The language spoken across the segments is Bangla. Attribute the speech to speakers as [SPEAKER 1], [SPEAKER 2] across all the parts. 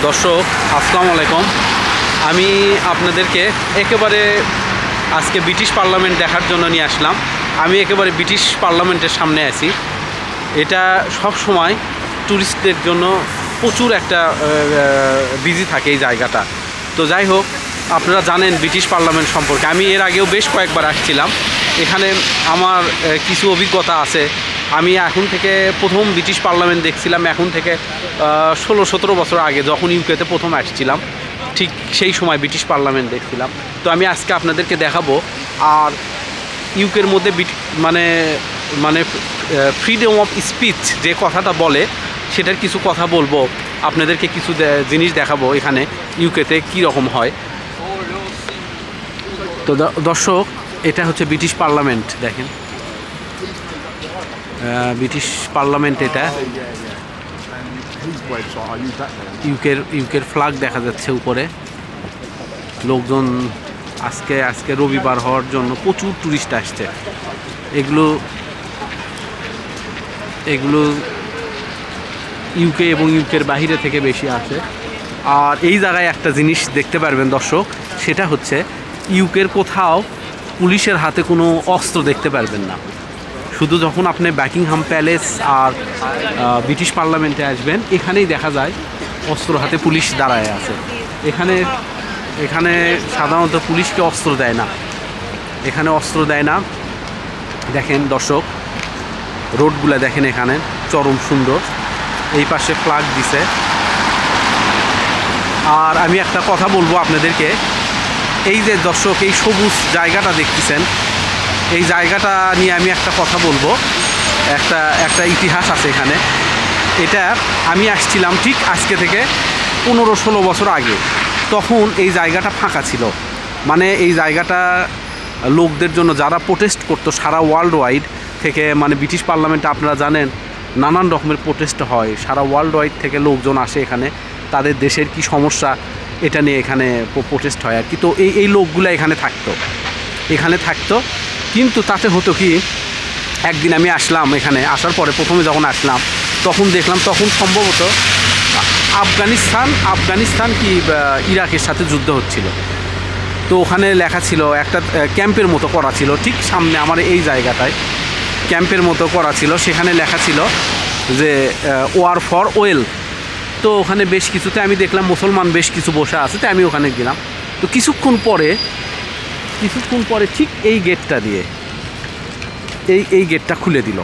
[SPEAKER 1] দর্শক আসসালামু আলাইকুম। আমি আপনাদেরকে একেবারে আজকে ব্রিটিশ পার্লামেন্ট দেখার জন্য নিয়ে আসলাম। আমি একেবারে ব্রিটিশ পার্লামেন্টের সামনে আছি। এটা সব সময় ট্যুরিস্টদের জন্য প্রচুর একটা বিজি থাকে এই জায়গাটা। তো যাই হোক, আপনারা জানেন ব্রিটিশ পার্লামেন্ট সম্পর্কে। আমি এর আগেও বেশ কয়েকবার আসছিলাম। এখানে আমার কিছু অভিজ্ঞতা আছে। আমি এখন থেকে প্রথম ব্রিটিশ পার্লামেন্ট দেখছিলাম এখন থেকে 16-17 বছর আগে, যখন ইউকেতে প্রথম আসছিলাম, ঠিক সেই সময় ব্রিটিশ পার্লামেন্ট দেখছিলাম। তো আমি আজকে আপনাদেরকে দেখাবো। আর ইউকের মধ্যে মানে মানে ফ্রিডম অফ স্পিচ যে কথাটা বলে, সেটার কিছু কথা বলবো আপনাদেরকে, কিছু জিনিস দেখাবো এখানে ইউকেতে কী রকম হয়। তো দর্শক, এটা হচ্ছে ব্রিটিশ পার্লামেন্ট। দেখেন, ব্রিটিশ পার্লামেন্ট। এটা ইউকের ফ্ল্যাগ দেখা যাচ্ছে উপরে। লোকজন আজকে রবিবার হওয়ার জন্য প্রচুর টুরিস্ট আসছে। এগুলো ইউকে এবং ইউকের বাইরে থেকে বেশি আসে। আর এই জায়গায় একটা জিনিস দেখতে পারবেন দর্শক, সেটা হচ্ছে ইউকের কোথাও পুলিশের হাতে কোনো অস্ত্র দেখতে পারবেন না। শুধু যখন আপনি বাকিংহাম প্যালেস আর ব্রিটিশ পার্লামেন্টে আসবেন, এখানেই দেখা যায় অস্ত্র হাতে পুলিশ দাঁড়ায় আছে। এখানে সাধারণত পুলিশকে অস্ত্র দেয় না, এখানে অস্ত্র দেয় না। দেখেন দর্শক, রোডগুলো দেখেন, এখানে চরম সুন্দর। এই পাশে ফ্ল্যাগ দিছে। আর আমি একটা কথা বলবো আপনাদেরকে, এই যে দর্শক, এই সবুজ জায়গাটা দেখতেছেন, এই জায়গাটা নিয়ে আমি একটা কথা বলবো। একটা ইতিহাস আছে এখানে। এটা আমি আসছিলাম ঠিক আজকে থেকে 15-16 বছর আগে। তখন এই জায়গাটা ফাঁকা ছিল। মানে এই জায়গাটা লোকদের জন্য, যারা প্রোটেস্ট করতো সারা ওয়ার্ল্ড ওয়াইড থেকে, মানে ব্রিটিশ পার্লামেন্টে আপনারা জানেন নানান রকমের প্রোটেস্ট হয়, সারা ওয়ার্ল্ড ওয়াইড থেকে লোকজন আসে এখানে, তাদের দেশের কি সমস্যা এটা নিয়ে এখানে প্রোটেস্ট হয় আর কি। তো এই লোকগুলো এখানে থাকতো। কিন্তু তাতে হতো কি, একদিন আমি আসলাম এখানে, আসার পরে প্রথমে যখন আসলাম তখন দেখলাম, তখন সম্ভবত আফগানিস্তান কি ইরাকের সাথে যুদ্ধ হচ্ছিল। তো ওখানে লেখা ছিল, একটা ক্যাম্পের মতো করা ছিল ঠিক সামনে আমার এই জায়গাটায়, ক্যাম্পের মতো করা ছিল। সেখানে লেখা ছিল যে ওয়ার ফর ওয়েল। তো ওখানে বেশ কিছুতে আমি দেখলাম মুসলমান বেশ কিছু বসে আছে। তো আমি ওখানে গেলাম। তো কিছুক্ষণ পরে ঠিক এই গেটটা দিয়ে এই গেটটা খুলে দিল।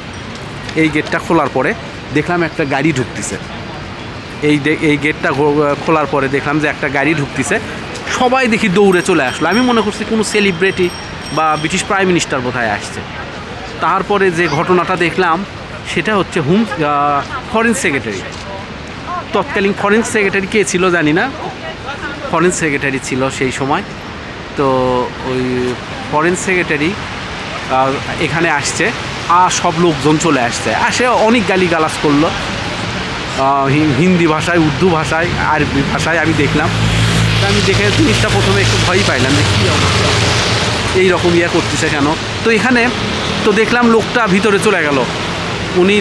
[SPEAKER 1] এই গেটটা খোলার পরে দেখলাম একটা গাড়ি ঢুকতেছে। এই গেটটা খোলার পরে দেখলাম যে একটা গাড়ি ঢুকতেছে। সবাই দেখি দৌড়ে চলে আসলো। আমি মনে করছি কোনো সেলিব্রিটি বা ব্রিটিশ প্রাইম মিনিস্টার বোধহয় আসছে। তারপরে যে ঘটনাটা দেখলাম, সেটা হচ্ছে ফরেন সেক্রেটারি, তৎকালীন ফরেন সেক্রেটারি কে ছিল জানি না, ফরেন সেক্রেটারি ছিল সেই সময়। তো ওই ফরেন সেক্রেটারি এখানে আসছে, আর সব লোকজন চলে আসে অনেক গালিগালাজ করলো, হিন্দি ভাষায়, উর্দু ভাষায়, আরবি ভাষায় আমি দেখলাম। তা আমি দেখে জিনিসটা প্রথমে একটু ভয়ই পাইলাম যে কী অবস্থা, এইরকম করতেছে কেন। তো এখানে তো দেখলাম লোকটা ভিতরে চলে গেল, উনি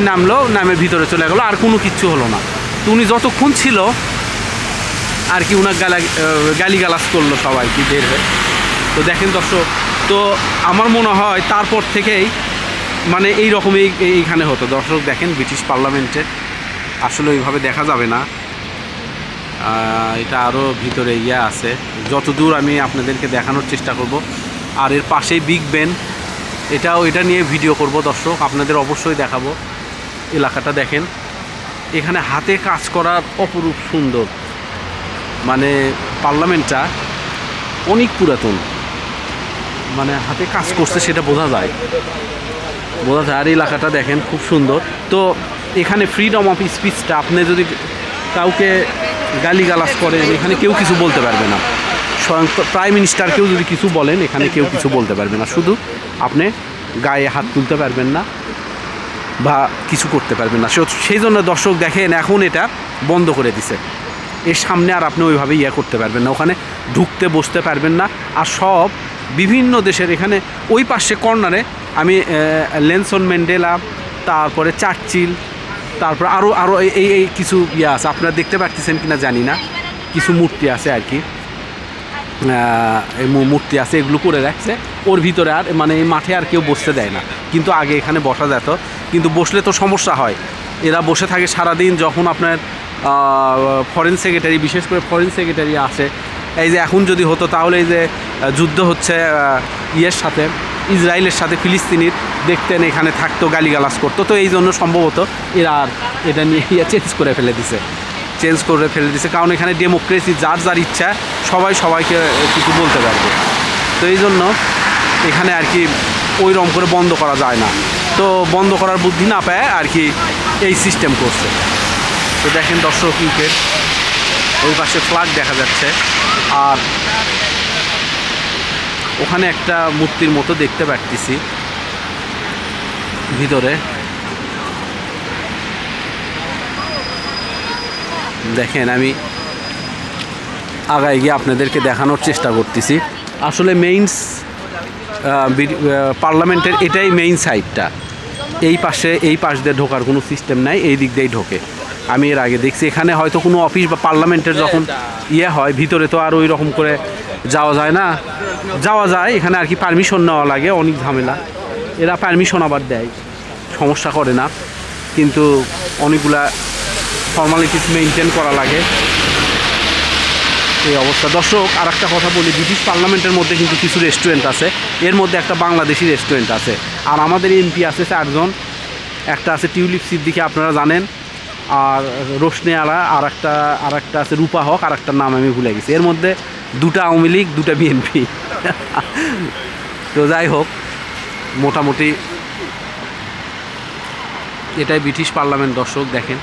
[SPEAKER 1] নামে ভিতরে চলে গেল, আর কোনো কিচ্ছু হলো না। তো উনি যতক্ষণ ছিল আর কি, উনার গালিগালাজ করলো সবাই কি বের হয়ে। তো দেখেন দর্শক, তো আমার মনে হয় তারপর থেকেই মানে এই রকম এইখানে হতো। দর্শক দেখেন, ব্রিটিশ পার্লামেন্টে আসলে ওইভাবে দেখা যাবে না, এটা আরও ভিতরে আছে, যতদূর আমি আপনাদেরকে দেখানোর চেষ্টা করব। আর এর পাশেই বিগ বেন, এটা নিয়ে ভিডিও করব দর্শক, আপনাদের অবশ্যই দেখাবো। এলাকাটা দেখেন, এখানে হাতে কাজ করার অপরূপ সুন্দর, মানে পার্লামেন্টটা অনেক পুরাতন, মানে হাতে কাজ করছে সেটা বোঝা যায়। আর এলাকাটা দেখেন খুব সুন্দর। তো এখানে ফ্রিডম অফ স্পিচটা, আপনি যদি কাউকে গালিগালাজ করেন, এখানে কেউ কিছু বলতে পারবে না। স্বয়ং প্রাইম মিনিস্টারকেও যদি কিছু বলেন, এখানে কেউ কিছু বলতে পারবে না। শুধু আপনি গায়ে হাত তুলতে পারবেন না বা কিছু করতে পারবেন না। সেই জন্য দর্শক দেখেন, এখন এটা বন্ধ করে দিছে। এর সামনে আর আপনি ওইভাবে করতে পারবেন না, ওখানে ঢুকতে বসতে পারবেন না। আর সব বিভিন্ন দেশের, এখানে ওই পাশে কর্নারে আমি নেলসন ম্যান্ডেলা, তারপরে চার্চিল, তারপর আরও এই কিছু আছে, আপনারা দেখতে পাচ্ছেন কিনা জানি না। কিছু মূর্তি আছে আর কি, এই মূর্তি আছে, এগুলো করে রাখছে ওর ভিতরে। আর মানে এই মাঠে আর কেউ বসতে দেয় না, কিন্তু আগে এখানে বসা যেত, কিন্তু বসলে তো সমস্যা হয়। এরা বসে থাকে সারাদিন। যখন আপনার ফরেন সেক্রেটারি, বিশেষ করে ফরেন সেক্রেটারি আসে, এই যে এখন যদি হতো তাহলে এই যে যুদ্ধ হচ্ছে ইয়ের সাথে, ইসরায়েলের সাথে ফিলিস্তিনির, দেখতেন এখানে থাকতো, গালিগালাজ করতো। তো এই জন্য সম্ভবত এরা আর এটা নিয়ে চেঞ্জ করে ফেলে দিছে, কারণ এখানে ডেমোক্রেসি, যার যার ইচ্ছা সবাই সবাইকে কিছু বলতে পারবে। তো এই জন্য এখানে আর কি ওই রকম করে বন্ধ করা যায় না। তো বন্ধ করার বুদ্ধি না পায় আর কি এই সিস্টেম করছে। তো দেখেন দর্শক, উইকেট ওই পাশে ফ্ল্যাগ দেখা যাচ্ছে, আর ওখানে একটা মূর্তির মতো দেখতে পাচ্ছি ভিতরে। দেখেন আমি আগায় গিয়ে আপনাদেরকে দেখানোর চেষ্টা করতেছি। আসলে মেইনস পার্লামেন্টের এটাই মেইন সাইডটা। এই পাশ দিয়ে ঢোকার কোনো সিস্টেম নাই, এই দিক দিয়েই ঢোকে। আমি এর আগে দেখছি এখানে হয়তো কোনো অফিস বা পার্লামেন্টের যখন ইয়ে হয়, ভিতরে তো আর ওই রকম করে যাওয়া যায় না। যাওয়া যায় এখানে আর কি, পারমিশন নেওয়া লাগে, অনেক ঝামেলা। এরা পারমিশন আবার দেয়, সমস্যা করে না, কিন্তু অনেকগুলা ফর্মালিটিস মেনটেন করা লাগে। এই অবস্থা। দর্শক, আর একটা কথা বলি, ব্রিটিশ পার্লামেন্টের মধ্যে কিন্তু কিছু রেস্টুরেন্ট আছে, এর মধ্যে একটা বাংলাদেশি রেস্টুরেন্ট আছে। আর আমাদের এমপি আছে 4 জন, একটা আছে টিউলিপ সিদ্দিকি, আপনারা জানেন, আর রোশনে আলা, আর একটা আছে রূপা হক, আর একটা নাম আমি ভুলে গেছি। এর মধ্যে 2টা আওয়ামী লীগ, 2টা বিএনপি। তো যাই হোক, মোটামুটি এটাই ব্রিটিশ পার্লামেন্ট। দর্শক দেখেন,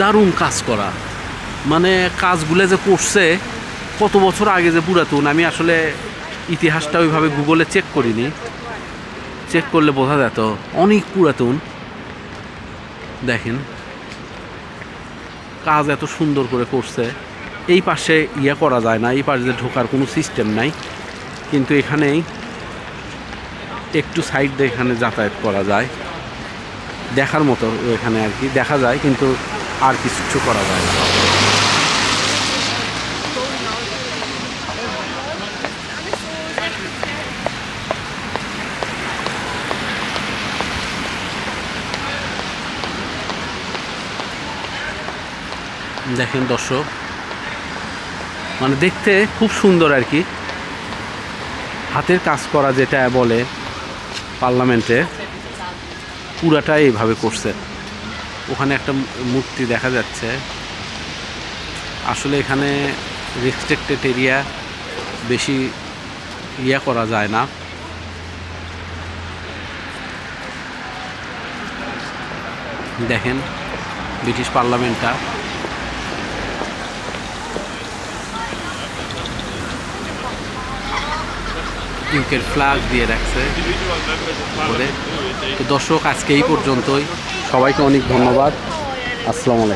[SPEAKER 1] দারুণ কাজ করা, মানে কাজগুলো যে করছে কত বছর আগে যে পুরাতন, আমি আসলে ইতিহাসটা ওইভাবে গুগলে চেক করিনি, চেক করলে বোঝা যেত অনেক পুরাতন। দেখেন কাজ এত সুন্দর করে করছে। এই পাশে ইয়ে করা যায় না, এই পাশে ঢোকার কোনো সিস্টেম নাই, কিন্তু এখানেই একটু সাইড দিয়ে এখানে যাতায়াত করা যায়, দেখার মতো এখানে আর কি দেখা যায়, কিন্তু আর কিছু করা যায় না। দেখেন দর্শক, মানে দেখতে খুব সুন্দর আর কি, হাতের কাজ করা যেটা বলে পার্লামেন্টে, পুরাটাই এইভাবে করছে। ওখানে একটা মূর্তি দেখা যাচ্ছে। আসলে এখানে রেস্ট্রিক্টেড এরিয়া, বেশি ইয়া করা যায় না। দেখেন ব্রিটিশ পার্লামেন্টটা, ইউকের ফ্ল্যাগ দিয়ে রাখছে করে। তো দর্শক, আজকে এই পর্যন্তই। সবাইকে অনেক ধন্যবাদ। আসসালামু আলাইকুম।